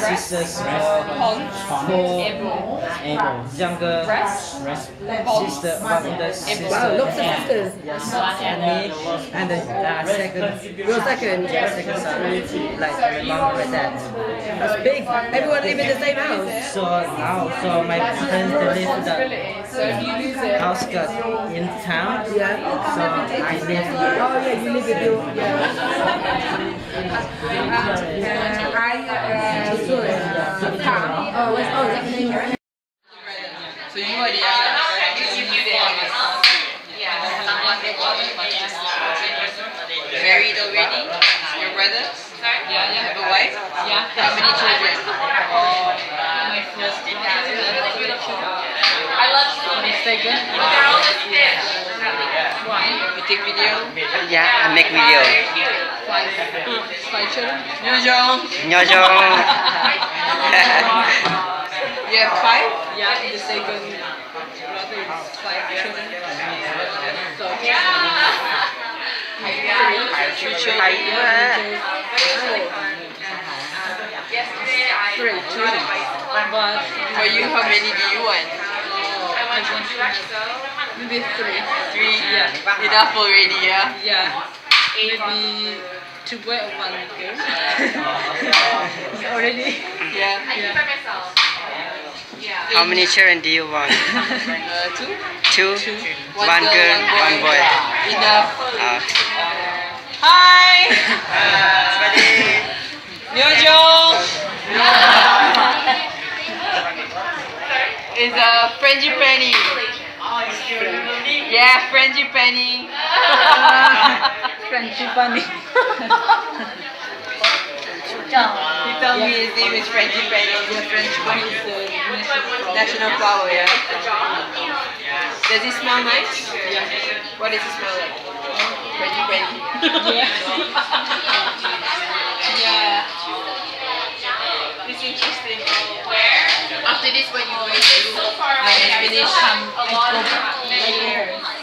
sisters four able. Younger sister, one older sister. Wow, lots of sisters. Yes, and me, and the second. You're second. Second son, like my mom and my dad. That's big. Everyone live in the same house. So now, so my parents they live in the outskirts in town. Yeah. So I live here. Oh yeah, you live with your that's the name, right? So you are the youngest, right? Married already? Your brother? Yeah. Have a wife? Yeah. How many children? My first I love second. You take video? Yeah, I make video. Five children. Nyojong! Nyojong. You have 5? Yeah, the second brother is 5 children. So Three children. three children. But For you, how many do you want? I want maybe 3. 3? Yeah. Enough already, yeah? Yeah. Maybe 2 boy or 1 girl. Already. Yeah. How many children do you want? 2? 2? One girl, one boy. Enough. Uh, Hi! Nyojong! It's a frangipani. Yeah, frangipani. Frangipani. He told me his name is frangipani. Yeah, frangipani is the National flower, yeah. Does it smell nice? Yeah. What does it smell like? Frangipani. Yeah. Yeah. It's interesting. After this, what you going to do? When it's finished,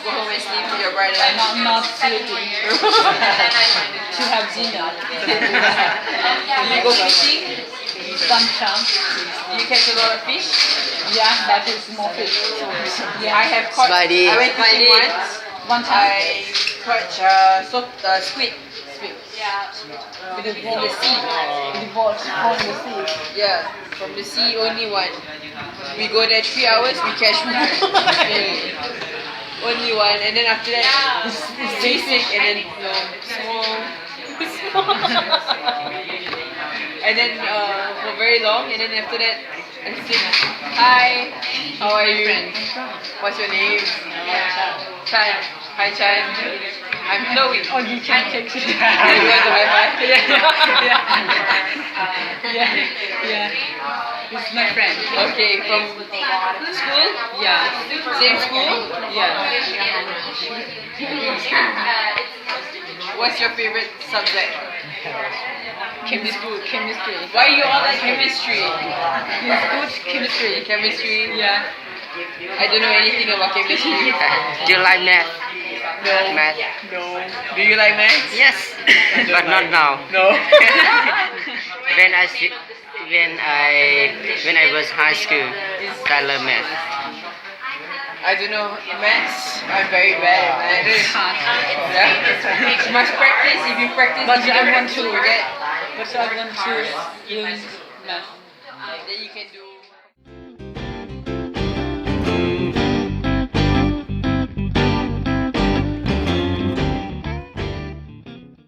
go home and sleep with your brother. Not sleeping. To have dinner. Do you go fishing? Sometimes. Do you catch a lot of fish? Yeah, that is more fish. Yeah. I have caught. Smiley. I went fishing once. One time I caught squid. with the In boat. the sea. With the boat from the sea. Yeah, from the sea only one. We go there 3 hours, we catch one. Only one, and then after that, it's basic, and then small. And then for very long, and then after that, I say, hi, how are you? What's your name? Chan. Hi Chan. I'm Chloe. Oh, you can take it. You want to high five? Yeah. It's my friend. Okay, from school? Yeah. Same school? Yeah. What's your favorite subject? Chemistry. Why you all like chemistry? It's good chemistry. Chemistry? Yeah. I don't know anything about chemistry. do you like math? No. Math? No. Do you like maths? Yes, but not now. No. when I was high school, I love math. I don't know. Maths, I'm very bad at maths. Yeah. You must practice. If you practice, But you I don't want to forget. But I want to learn math. Then you can do